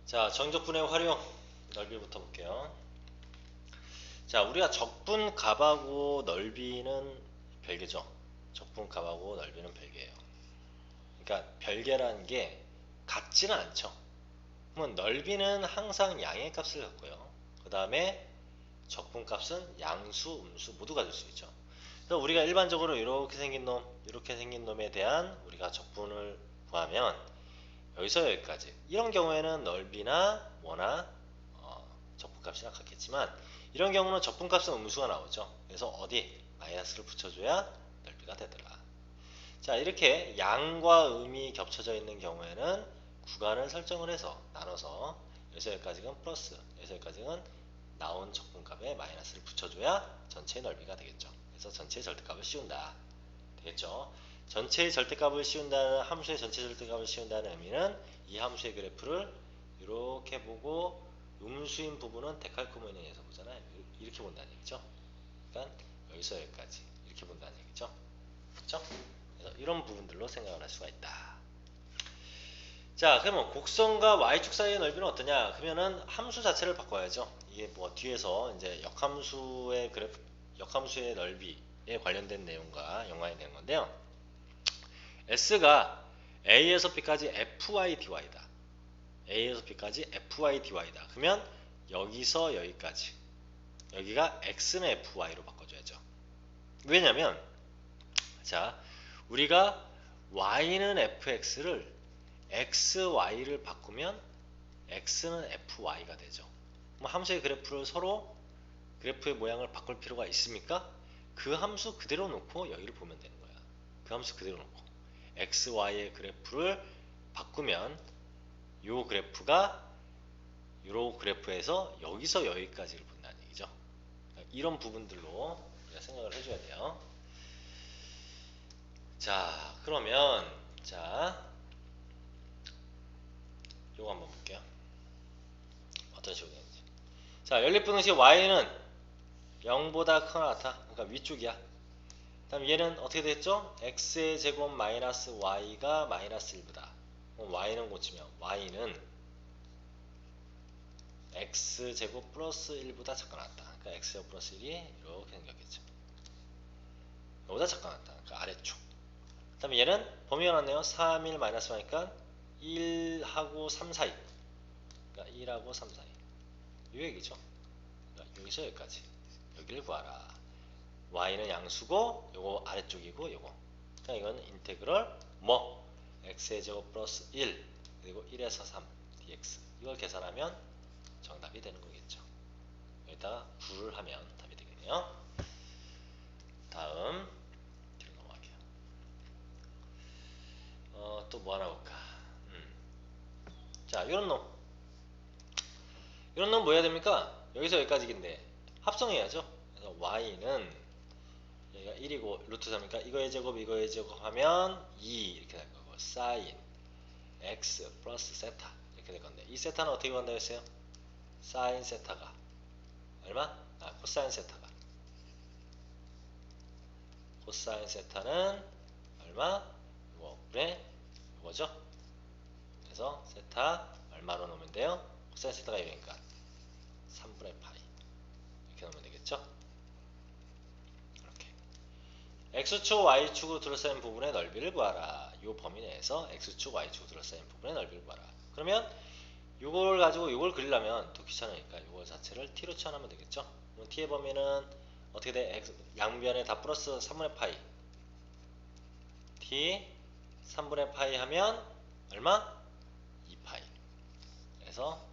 자, 정적분의 활용 넓이부터 볼게요. 자, 우리가 적분 값하고 넓이는 별개죠. 적분 값하고 넓이는 별개예요. 그러니까 별개라는 게 같지는 않죠. 그러면 넓이는 항상 양의 값을 갖고요. 그 다음에 적분 값은 양수, 음수 모두 가질 수 있죠. 그래서 우리가 일반적으로 이렇게 생긴 놈에 대한 우리가 적분을 구하면 여기서 여기까지. 이런 경우에는 넓이나 뭐나 적분값이나 같겠지만 이런 경우는 적분값은 음수가 나오죠. 그래서 어디 마이너스를 붙여줘야 넓이가 되더라. 자, 이렇게 양과 음이 겹쳐져 있는 경우에는 구간을 설정을 해서 나눠서 여기서 여기까지는 플러스, 여기서 여기까지는 나온 적분값에 마이너스를 붙여줘야 전체의 넓이가 되겠죠. 그래서 전체의 절대값을 씌운다. 되겠죠. 전체의 절대값을 씌운다는 함수의 전체 절대값을 씌운다는 의미는 이 함수의 그래프를 이렇게 보고 음수인 부분은 데칼코마니에 의해서 보잖아요. 이렇게 본다는 얘기죠. 그러니까 여기서 여기까지 이렇게 본다는 얘기죠. 그렇죠? 그래서 이런 부분들로 생각을 할 수가 있다. 자, 그러면 곡선과 y축 사이의 넓이는 어떠냐? 그러면은 함수 자체를 바꿔야죠. 이게 뭐 뒤에서 이제 역함수의 넓이에 관련된 내용과 연관이 되는 건데요. S가 A에서 B까지 FY DY다. A에서 B까지 FY DY다. 그러면 여기서 여기까지. 여기가 X는 FY로 바꿔줘야죠. 왜냐면, 자, 우리가 Y는 FX를 XY를 바꾸면 X는 FY가 되죠. 그럼 함수의 그래프를 서로 그래프의 모양을 바꿀 필요가 있습니까? 그 함수 그대로 놓고 여기를 보면 되는 거야. 그 함수 그대로 놓고. XY의 그래프를 바꾸면 요 그래프가 요 그래프에서 여기서 여기까지를 본다는 얘기죠. 이런 부분들로 우리가 생각을 해줘야 돼요. 자, 그러면 자, 요거 한번 볼게요. 어떤 식으로 되는지. 자, 연립분홍식 y는 0보다 크거나 같아. 그러니까 위쪽이야. 다음 얘는 어떻게 됐죠? x의 제곱 마이너스 y가 마이너스 1보다. y는 고치면 y는 x제곱 플러스 1보다 작거나 같다. 그러니까 x제곱 플러스 1이 이렇게 생겼겠죠. 이거보다 작거나 같다. 그러니까 아래쪽. 그 다음에 얘는 범위가 났네요. 3, 1 마이너스 1니까 1하고 3 사이. 그러니까 1하고 3 사이. 이 얘기죠. 그러니까 여기서 여기까지. 여기를 구하라. y는 양수고 요거 아래쪽이고 요거. 그러니까 이건 인테그럴 뭐 x의 제곱 플러스 1 그리고 1에서 3 dx. 이걸 계산하면 정답이 되는 거겠죠. 여기다가 불을 하면 답이 되겠네요. 다음 뒤로 넘어갈게요. 또 뭐 하나 볼까? 자, 이런 놈 뭐 해야 됩니까? 여기서 여기까지인데 합성해야죠. 그래서 y는 여기가 1이고 루트 3이니까 이거의 제곱 이거의 제곱 하면 2 이렇게 될 거고 사인 x 플러스 세타 이렇게 될 건데 이 세타는 어떻게 구한다고 했어요? 사인 세타가 얼마? 코사인 세타가 코사인 세타는 얼마? 이거분의 이거죠. 그래서 세타 얼마로 놓으면 돼요? 코사인 세타가 1이니까 3분의 파이 이렇게 놓으면 되겠죠. 이렇게 x축 y축으로 둘러싸인 부분의 넓이를 구하라. 이 범위 내에서 x축 y축으로 둘러싸인 부분의 넓이를 구하라. 그러면 이걸 가지고 이걸 그리려면 더 귀찮으니까 이거 자체를 t로 치환하면 되겠죠. 그럼 t의 범위는 어떻게 돼? 양변에 다 플러스 3분의 파이 t 3분의 파이 하면 얼마? 2파이. 그래서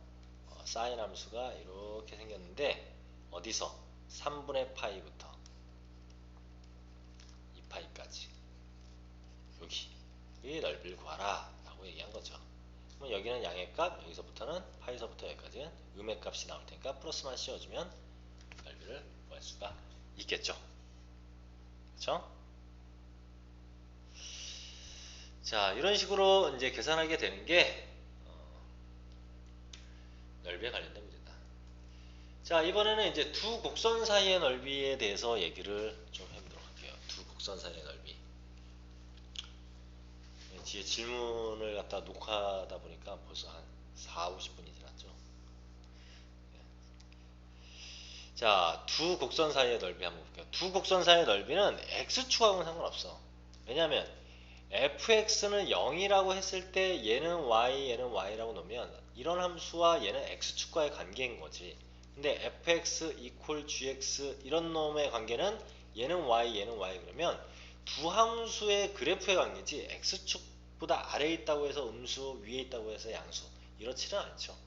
사인 함수가 이렇게 생겼는데 어디서? 3분의 파이부터 2파이까지 여기 이 넓이를 구하라 라고 얘기한 거죠. 그럼 여기는 양의 값, 여기서부터는 파이서부터 여기까지는 음의 값이 나올 테니까 플러스만 씌워주면 넓이를 구할 수가 있겠죠. 그렇죠? 자, 이런 식으로 이제 계산하게 되는 게 넓이에 관련된 문제다. 자, 이번에는 이제 두 곡선 사이의 넓이에 대해서 얘기를 좀 해보도록 할게요. 두 곡선 사이의 넓이. 뒤에 질문을 갖다 녹화하다 보니까 벌써 한 4, 50분이 지났죠. 자, 두 곡선 사이의 넓이 한번 볼게요. 두 곡선 사이의 넓이는 x축하고는 상관없어. 왜냐면 fx는 0이라고 했을 때 얘는 y, 얘는 y라고 놓으면 이런 함수와 얘는 x축과의 관계인 거지. 근데 fx equal gx 이런 놈의 관계는 얘는 y, 얘는 y 그러면 두 함수의 그래프의 관계지 x축보다 아래에 있다고 해서 음수, 위에 있다고 해서 양수 이렇지는 않죠.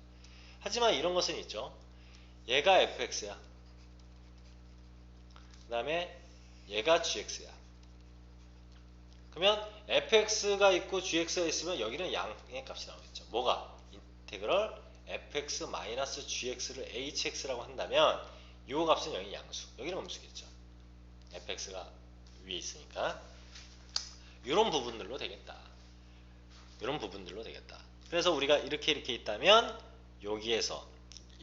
하지만 이런 것은 있죠. 얘가 fx야. 그 다음에 얘가 gx야. 그러면 fx가 있고 gx가 있으면 여기는 양의 값이 나오겠죠. 뭐가? 인테그럴 fx-gx를 hx라고 한다면 이 값은 여기 양수, 여기는 음수겠죠. fx가 위에 있으니까 이런 부분들로 되겠다. 이런 부분들로 되겠다. 그래서 우리가 이렇게 있다면 여기에서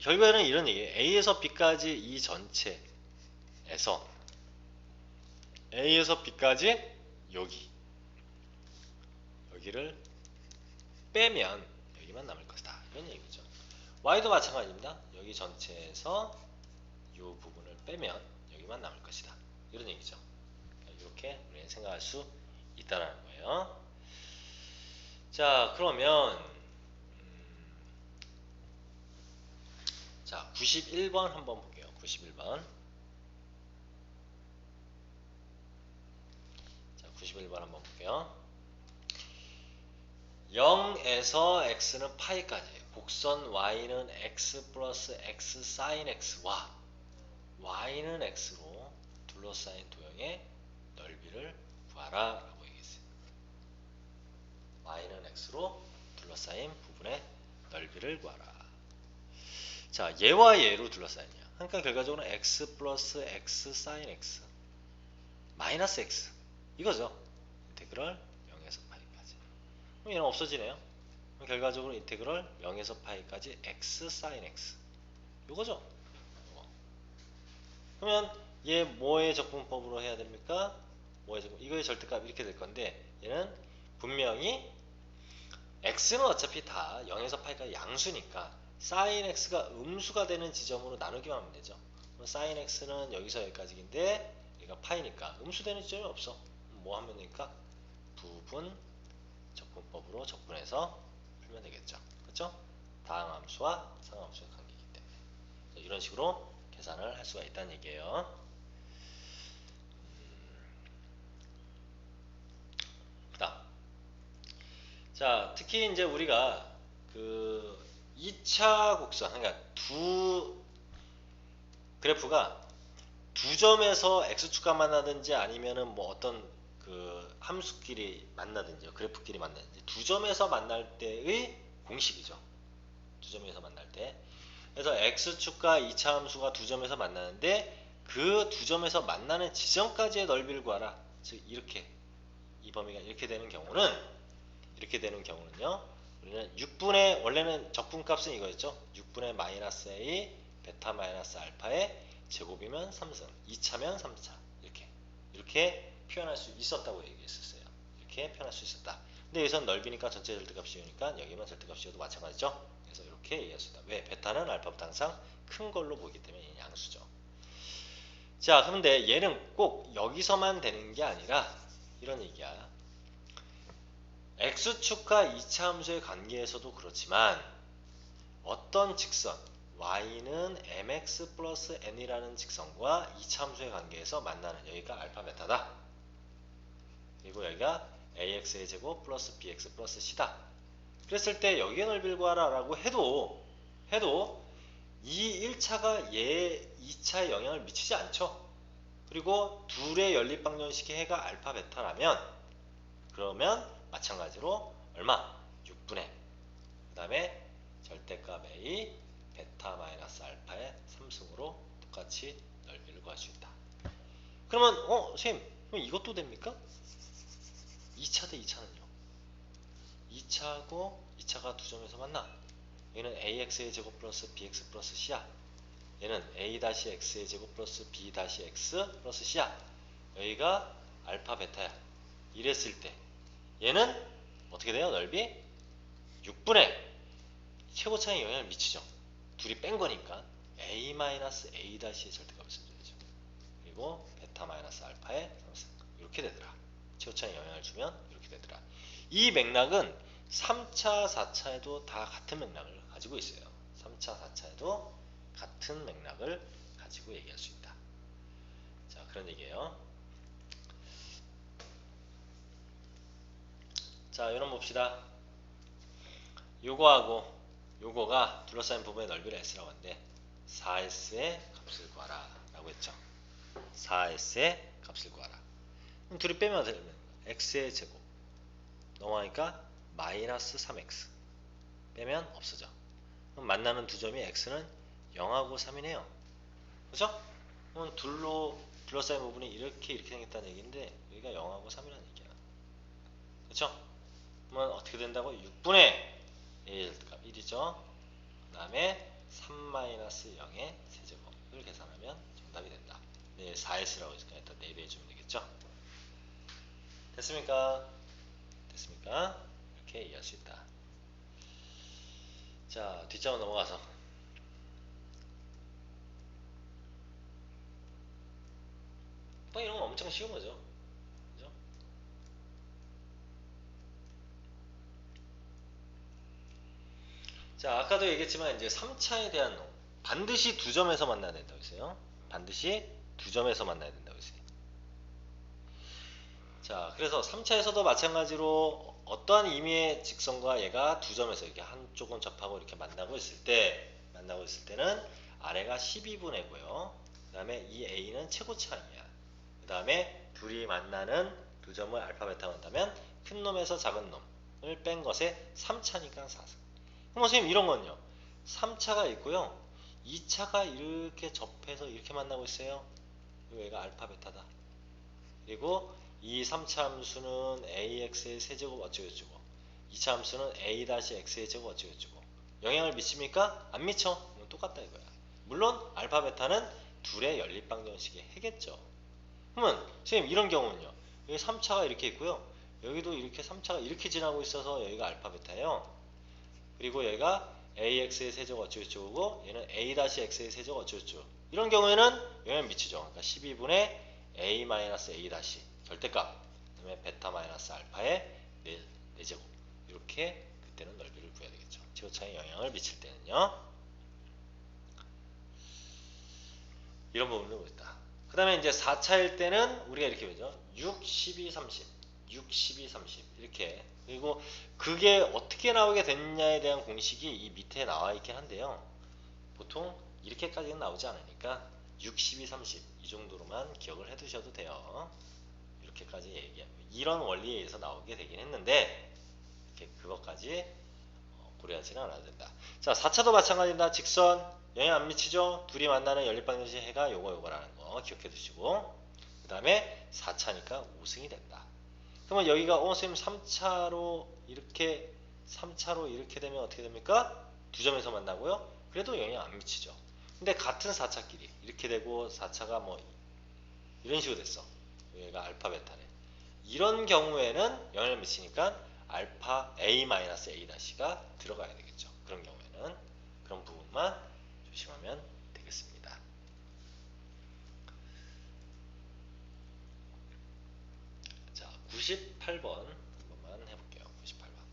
결과는 이런 얘기예요. a에서 b까지 이 전체에서 a에서 b까지 여기를 빼면 여기만 남을 것이다. 이런 얘기죠. y도 마찬가지입니다. 여기 전체에서 이 부분을 빼면 여기만 남을 것이다. 이런 얘기죠. 이렇게 우리는 생각할 수 있다는 거예요. 자, 그러면 자, 91번 한번 볼게요. 91번. 자, 91번 한번 볼게요. 0에서 x는 파이까지 곡선 y는 x 플러스 x 사인 x와 y는 x로 둘러싸인 도형의 넓이를 구하라 라고 얘기했어요. y는 x로 둘러싸인 부분의 넓이를 구하라. 자, 얘와 얘로 둘러싸인이야. 그러니까 결과적으로 x 플러스 x 사인 x 마이너스 x 이거죠. 인테그럴 0에서 파이까지. 그럼 얘는 없어지네요. 그럼 결과적으로 인테그럴 0에서 파이까지 x 사인 x 이거죠. 그러면 얘 뭐의 적분법으로 해야 됩니까? 뭐의 적분? 이거의 절대값 이렇게 될 건데 얘는 분명히 x는 어차피 다 0에서 파이까지 양수니까 사인 x가 음수가 되는 지점으로 나누기만 하면 되죠. 사인 x는 여기서 여기까지인데 얘가 파이니까 음수되는 지점이 없어. 뭐 하면 되니까 부분 적분법으로 적분해서 풀면 되겠죠. 그렇죠? 다항함수와 상함수의 관계이기 때문에 이런 식으로 계산을 할 수가 있다는 얘기예요. 그다음 자, 특히 이제 우리가 그 2차 곡선, 그러니까 두 그래프가 두 점에서 x축과 만나든지 아니면은 뭐 어떤 그 함수끼리 만나든지 그래프끼리 만나든지 두 점에서 만날 때의 공식이죠. 두 점에서 만날 때. 그래서 x축과 2차 함수가 두 점에서 만나는데 그 두 점에서 만나는 지점까지의 넓이를 구하라. 즉 이렇게 이 범위가 이렇게 되는 경우는요. 우리는 6분의 원래는 적분값은 이거였죠. 6분의 마이너스 a 베타 마이너스 알파의 제곱이면 3승 2차면 3차 이렇게 표현할 수 있었다고 얘기했었어요. 이렇게 표현할 수 있었다. 근데 여기서는 넓이니까 전체 절대값이니까 여기만 절대값이어도 마찬가지죠. 그래서 이렇게 얘기할 수 있다. 왜? 베타는 알파보다 항상 큰 걸로 보기 때문에 양수죠. 자, 그런데 얘는 꼭 여기서만 되는 게 아니라 이런 얘기야. x축과 2차 함수의 관계에서도 그렇지만 어떤 직선 y는 mx 플러스 n이라는 직선과 2차 함수의 관계에서 만나는 여기가 알파 베타다. 그리고 여기가 ax의 제곱 플러스 bx 플러스 c다. 그랬을 때 여기의 넓이를 구하라 라고 해도 이 1차가 얘 2차에 영향을 미치지 않죠. 그리고 둘의 연립방정식의 해가 알파 베타라면 그러면 마찬가지로 얼마? 6분의 그 다음에 절대값 a 베타 마이너스 알파의 3승으로 똑같이 넓이를 구할 수 있다. 그러면 선생님 그럼 이것도 됩니까? 2차 대 2차는요. 2차고 2차가 두 점에서 만나. 얘는 ax의 제곱 플러스 bx 플러스 c야. 얘는 a-x의 제곱 플러스 b-x 플러스 c야. 여기가 알파 베타야. 이랬을 때 얘는 어떻게 돼요? 넓이 6분의 최고차에 영향을 미치죠. 둘이 뺀 거니까 a-a-의 절대값을 써줘야죠. 그리고 베타-알파의 상승 이렇게 되더라. 최고차에 영향을 주면 이렇게 되더라. 이 맥락은 3차, 4차에도 다 같은 맥락을 가지고 있어요. 3차, 4차에도 같은 맥락을 가지고 얘기할 수 있다. 자, 그런 얘기예요. 자, 이런 봅시다. 요거하고 요거가 둘러싸인 부분의 넓이를 S라고 하는데 4S의 값을 구하라 라고 했죠. 4S의 값을 구하라. 그럼 둘이 빼면 어떻게 되면 X의 제곱 넘어가니까 마이너스 3X 빼면 없어져. 그럼 만나는 두 점이 X는 0하고 3이네요. 그죠? 그럼 둘러싸인 부분이 이렇게 생겼다는 얘기인데 여기가 0하고 3이라는 얘기야. 그쵸? 그러면 어떻게 된다고? 6분의 1 값 1이죠. 그 다음에 3-0의 세제곱을 계산하면 정답이 된다. 네, 4S라고 했으니까 일단 4배 해주면 되겠죠. 됐습니까? 됐습니까? 이렇게 이해할 수 있다. 자, 뒷장으로 넘어가서 뭐 이런 건 엄청 쉬운 거죠. 그죠? 자, 아까도 얘기했지만 이제 3차에 대한 반드시 두 점에서 만나야 된다고 했어요. 반드시 두 점에서 만나야 된다고 했어요. 자, 그래서 3차에서도 마찬가지로 어떠한 의미의 직선과 얘가 두 점에서 이렇게 한쪽은 접하고 이렇게 만나고 있을 때는 아래가 12분의 고요. 그 다음에 이 A는 최고차이야. 그 다음에 둘이 만나는 두 점을 알파 베타 한다면 큰 놈에서 작은 놈을 뺀 것에 3차니까 4승. 그럼 선생님 이런 건요. 3차가 있고요. 2차가 이렇게 접해서 이렇게 만나고 있어요. 얘가 알파 베타다. 그리고 이 3차 함수는 ax의 세제곱 어쩌고저쩌고 2차 함수는 a-x의 제곱 어쩌고저쩌고 영향을 미칩니까? 안 미쳐. 똑같다 이거야. 물론 알파 베타는 둘의 연립방정식의 해겠죠. 그러면 선생님 이런 경우는요. 여기 3차가 이렇게 있고요. 여기도 이렇게 3차가 이렇게 지나고 있어서 여기가 알파 베타예요. 그리고 여기가 ax의 세제곱 어쩌고저쩌고 얘는 a-x의 세제곱 어쩌고저쩌고 이런 경우에는 영향을 미치죠. 그러니까 12분의 a-a- 절대값 그 다음에 베타-알파의 4제곱 이렇게 그때는 넓이를 구해야 되겠죠. 최고차에 영향을 미칠 때는요. 이런 부분을 보겠다. 그 다음에 이제 4차일 때는 우리가 이렇게 보죠. 6, 12, 30 6, 12, 30 이렇게 그리고 그게 어떻게 나오게 됐냐에 대한 공식이 이 밑에 나와 있긴 한데요. 보통 이렇게까지는 나오지 않으니까 6, 12, 30 이 정도로만 기억을 해 두셔도 돼요. 이렇게까지 얘기하면 이런 원리에 의해서 나오게 되긴 했는데 이렇게 그것까지 고려하지는 않아도 된다. 자, 4차도 마찬가지입니다. 직선 영향 안 미치죠? 둘이 만나는 연립방정식 해가 요거라는 거 기억해 두시고 그 다음에 4차니까 5승이 된다. 그러면 여기가 선생님 3차로 이렇게 되면 어떻게 됩니까? 두 점에서 만나고요. 그래도 영향 안 미치죠. 근데 같은 4차끼리 이렇게 되고 4차가 뭐 이런 식으로 됐어. 얘가 알파 베타네. 이런 경우에는 영향을 미치니까 알파 a-a-가 들어가야 되겠죠. 그런 경우에는 그런 부분만 조심하면 되겠습니다. 자, 98번 한번만 해볼게요. 98번.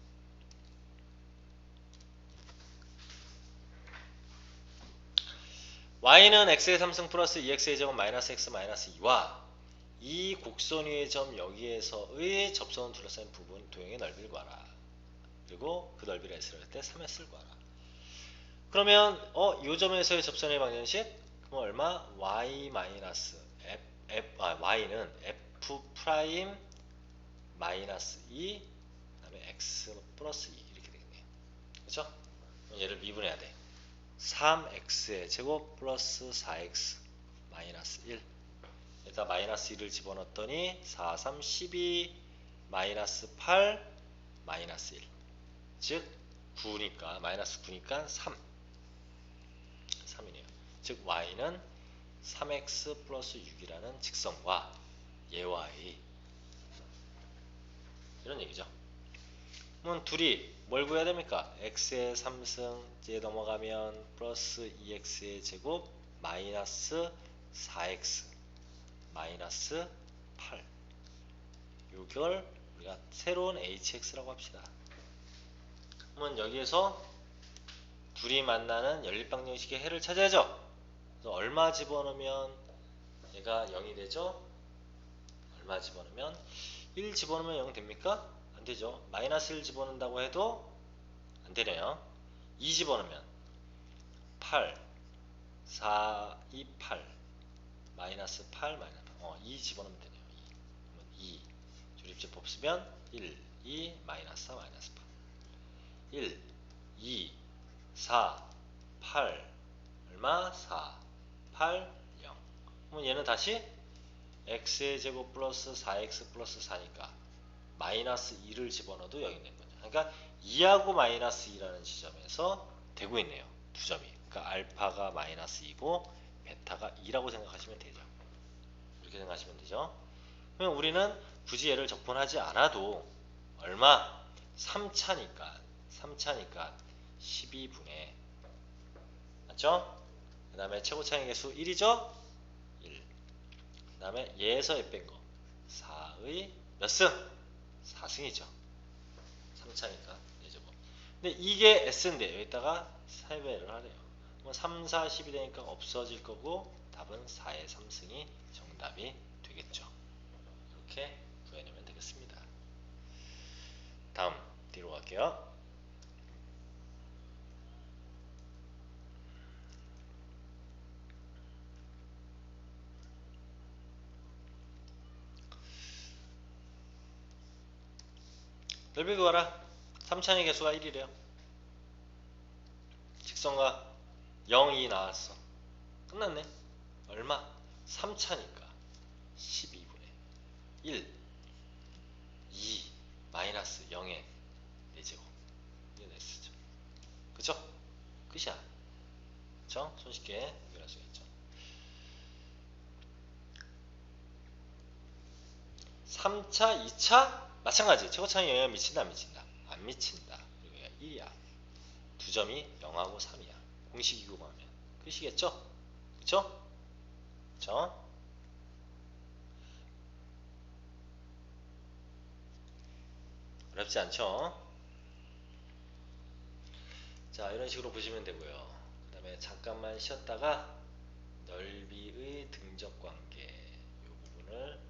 y는 x의 3승 플러스 2x의 제곱 마이너스 x 마이너스 2와 이 곡선 위의 점 여기에서의 접선을 둘러싼 부분 도형의 넓이를 구하라. 그리고 그 넓이를 s를 할 때 3s를 구하라. 그러면 이 점에서의 접선의 방정식 그럼 얼마? y 마이너스 y는 f 프라임 마이너스 2 그다음에 x 플러스 2 이렇게 되겠네요. 그렇죠? 얘를 미분해야 돼. 3x의 제곱 플러스 4x 마이너스 1 일단 마이너스 1을 집어넣었더니 4, 3, 12 마이너스 8 마이너스 1 즉 9니까 마이너스 9니까 3이네요. 즉 y는 3x 플러스 6이라는 직선과 얘와의 이런 얘기죠. 그러면 둘이 뭘 구해야 됩니까? x의 3승 이제 넘어가면 플러스 2x의 제곱 마이너스 4x 마이너스 8 이걸 우리가 새로운 hx라고 합시다. 그러면 여기에서 둘이 만나는 연립방정식의 해를 찾아야죠. 그래서 얼마 집어넣으면 얘가 0이 되죠? 얼마 집어넣으면 1 집어넣으면 0 됩니까? 안 되죠. 마이너스 1 집어넣는다고 해도 안 되네요. 2 집어넣으면 8 4 2 8 마이너스 8 마이너스 2 집어넣으면 되네요. 2 조립제법 쓰면 1 2 마이너스 4 마이너스 8 1 2 4 8 얼마? 4 8 0 그러면 얘는 다시 x의 제곱 플러스 4x 플러스 4니까 마이너스 2를 집어넣어도 0이 된 거죠. 그러니까 2하고 마이너스 2라는 지점에서 되고 있네요. 두 점이. 그러니까 알파가 마이너스 2고 베타가 2라고 생각하시면 되죠. 이렇게 생각하시면 되죠. 그러면 우리는 굳이 얘를 적분하지 않아도 얼마? 3차니까 12분의 맞죠? 그 다음에 최고차의 개수 1이죠? 1. 그 다음에 얘에서 뺀 거 4의 몇 승? 4승이죠. 3차니까 예제곱. 근데 이게 S인데 여기다가 3배를 하래요. 그럼 3, 4, 10이 되니까 없어질 거고 답은 4의 3승이 정답이 되겠죠. 이렇게 구해내면 되겠습니다. 다음 뒤로 갈게요. 넓이 구하라. 3차의 개수가 1이래요. 직선과 0, 2 나왔어. 끝났네. 얼마? 3차니까 12분의 1, 2, 마이너스 0의 4제곱. 이게 S죠. 그쵸? 끝이야. 그쵸? 손쉽게 해결할 수가 있죠. 3차, 2차 마찬가지. 최고차의 영향 미친다, 안 미친다? 안 미친다. 그리고 얘가 1이야. 두 점이 0하고 3이야. 공식 이용하면 끝이겠죠? 그쵸? 그쵸? 어렵지 않죠? 자, 이런 식으로 보시면 되고요. 그 다음에 잠깐만 쉬었다가 넓이의 등적 관계 이 부분을